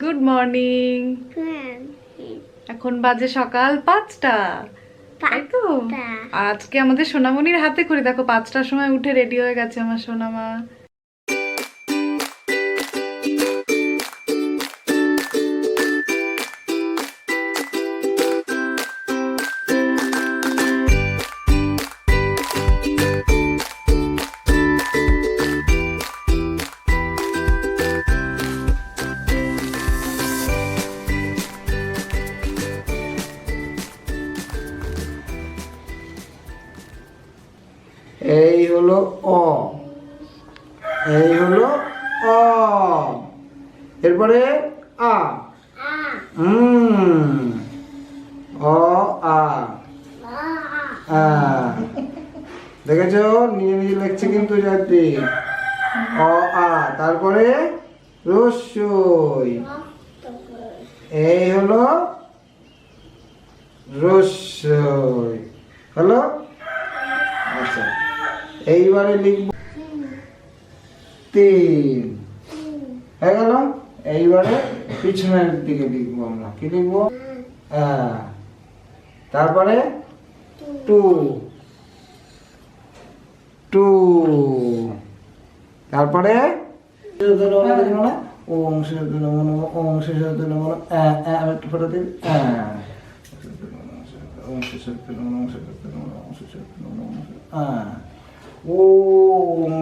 Good morning. এখন বাজে সকাল 5টা, তাই তো? আজকে আমাদের সোনামণির হাতে করে দেখো 5টার সময় উঠে রেডি হয়ে গেছে আমার সোনামা। এই হলো অ, এই হলো অ, এরপরে আ, অ আ, দেখেছো নিজে নিজে লিখছে কিন্তু যাত্রী। অ আ, তারপরে রস্যই, এই হলো রস্যই, হলো। আচ্ছা, এইবারে লিখব 3 হয়ে গেল। এইবারে পিছনের দিকে লিখবো আমরা, কি লিখবো? তারপরে 2 2, তারপরে ওম শ্রী নমঃ, ওম শ্রী নমঃ, আমি একটু ফটো দিই। ওম শ্রী নমঃ, ওম শ্রী নমঃ, ওম শ্রী নমঃ, ওম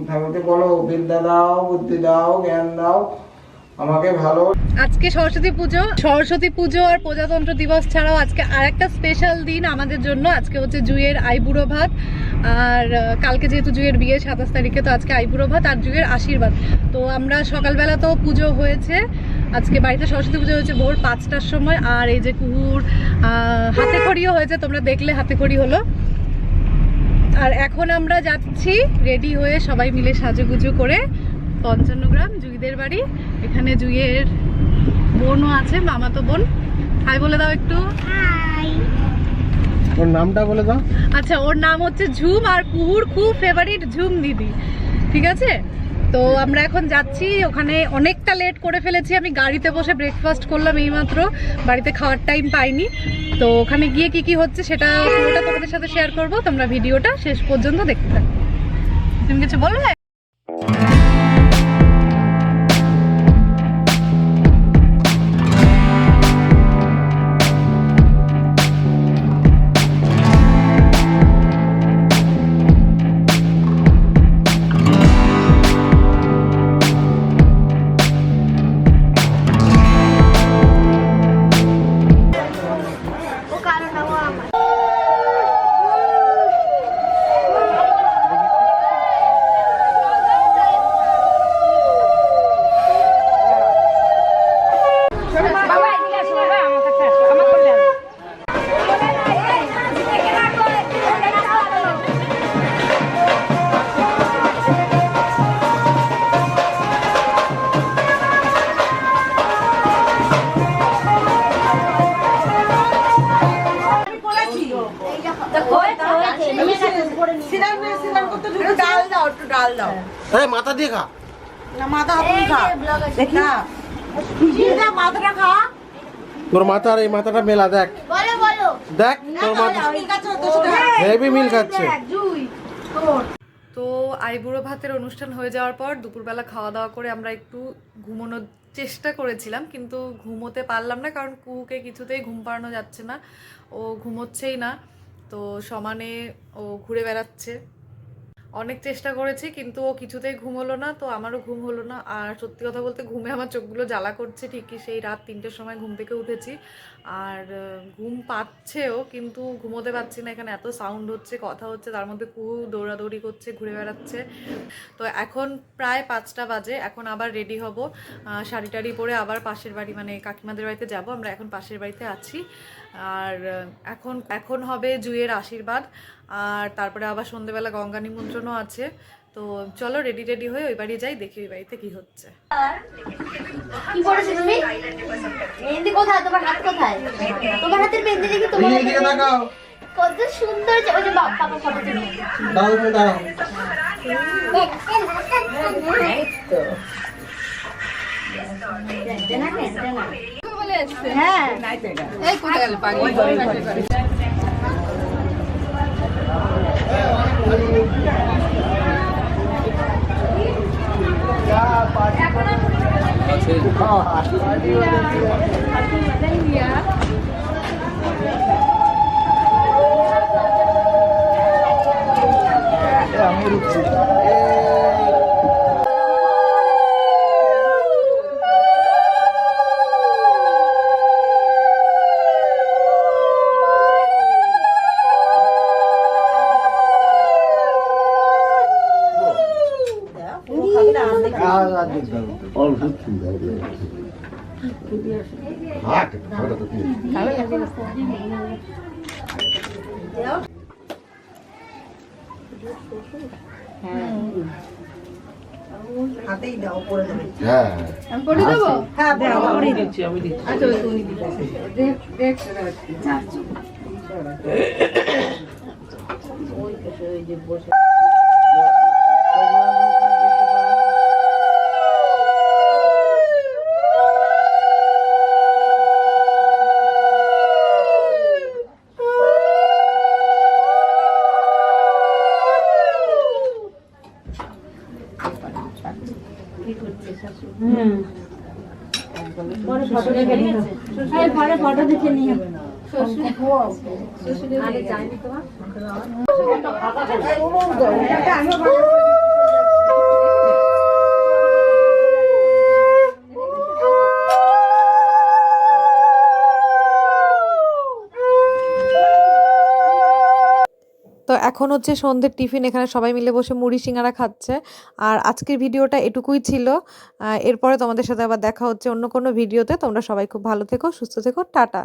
ঠাকুরকে বলো বিদ্যা দাও, বুদ্ধি দাও, জ্ঞান দাও আমাকে ভালো। আজকে সরস্বতী পুজো আর প্রজাতন্ত্র দিবস ছাড়াও আজকে আরেকটা স্পেশাল দিন আমাদের জন্য। আজকে হচ্ছে জুঁইয়ের আইবুড়ো ভাত, আর কালকে যেহেতু জুঁইয়ের বিয়ে 27 তারিখে, তো আজকে আইবুড়ো ভাত আর জুঁইয়ের আশীর্বাদ। তো আমরা সকালবেলা তো পুজো হয়েছে, আজকে বাড়িতে সরস্বতী পুজো হয়েছে ভোর 5টার সময়। আর এই যে কুহুর হাতে খড়িও হয়েছে, তোমরা দেখলে হাতে খড়ি হলো। আর এখন আমরা যাচ্ছি রেডি হয়ে সবাই মিলে সাজুগুজু করে 55 গ্রাম জুঁইদের বাড়ি। এখানে জুঁইয়ের বোনও আছে, মামাতো বোন। হাই বলে দাও একটু। হাই। ওর নামটা বলে দাও। আচ্ছা, ওর নাম হচ্ছে ঝুম, আর কুহুর খুব ফেভারিট ঝুম দিদি, ঠিক আছে? তো আমরা এখন যাচ্ছি ওখানে। অনেকটা লেট করে ফেলেছি, আমি গাড়িতে বসে ব্রেকফাস্ট করলাম এইমাত্র, বাড়িতে খাওয়ার টাইম পাইনি। তো ওখানে গিয়ে কি কি হচ্ছে সেটা পুরোটা তোমাদের সাথে শেয়ার করবো, তোমরা ভিডিওটা শেষ পর্যন্ত দেখতে থাকো। তুমি কিছু বলবে? মাথা দিয়ে খা না, মাথা আপনি খা, দেখি না মাথাটা খা। তোর মাথা আর এই মাথাটা মেলা, দেখ দেখ তোর মাথা হেভি মিল খাচ্ছে। তো আইবুড়ো ভাতের অনুষ্ঠান হয়ে যাওয়ার পর দুপুরবেলা খাওয়া দাওয়া করে আমরা একটু ঘুমানোর চেষ্টা করেছিলাম, কিন্তু ঘুমোতে পারলাম না, কারণ কুহুকে কিছুতেই ঘুম পাড়ানো যাচ্ছে না, ও ঘুমোচ্ছেই না। তো সমানে ও ঘুরে বেড়াচ্ছে। অনেক চেষ্টা করেছি কিন্তু ও কিছুতেই ঘুম হলো না, তো আমারও ঘুম হলো না। আর সত্যি কথা বলতে ঘুমে আমার চোখগুলো জ্বালা করছে ঠিকই, সেই রাত 3টের সময় ঘুম থেকে উঠেছি, আর ঘুম পাচ্ছেও কিন্তু ঘুমোতে পারছি না। এখানে এত সাউন্ড হচ্ছে, কথা হচ্ছে, তার মধ্যে কুহু দৌড়াদৌড়ি করছে, ঘুরে বেড়াচ্ছে। তো এখন প্রায় 5টা বাজে, এখন আবার রেডি হব, শাড়ি টাড়ি পরে আবার পাশের বাড়ি মানে কাকিমাদের বাড়িতে যাব। আমরা এখন পাশের বাড়িতে আছি। আর এখন হবে জুঁইয়ের আশীর্বাদ, আর তারপরে আবার সন্ধ্যেবেলা গঙ্গা নিমন্ত্রণও আছে। তো চলো রেডি হয়ে ওই বাড়ি যাই, দেখি ওই বাড়িতে কি হচ্ছে। কি করেছো তুমি? মেহেন্দি কোথায়? তোমার হাত কোথায়? তোমার হাতের মেহেন্দি দেখি। তোমার এদিকে তাকাও, কত সুন্দর। ওই যে বাবা ফটো তুলি। দাও দাও। এই তো হ্যাঁ এই কোথায় গেল পাগলি? হাতেই দাও করে দেবে। হ্যাঁ আমি করে দেবো? হ্যাঁ দাও করে দিও। আচ্ছা তুমি দিতে ফটো দেখে নিও। তো এখন হচ্ছে সন্ধ্যের টিফিন, এখানে সবাই মিলে বসে মুড়ি সিঙ্গারা খাচ্ছে। আর আজকের ভিডিওটা এটুকুই ছিল। এরপরে তোমাদের সাথে আবার দেখা হচ্ছে অন্য কোনো ভিডিওতে। তোমরা সবাই খুব ভালো থেকো, সুস্থ থেকো, টাটা।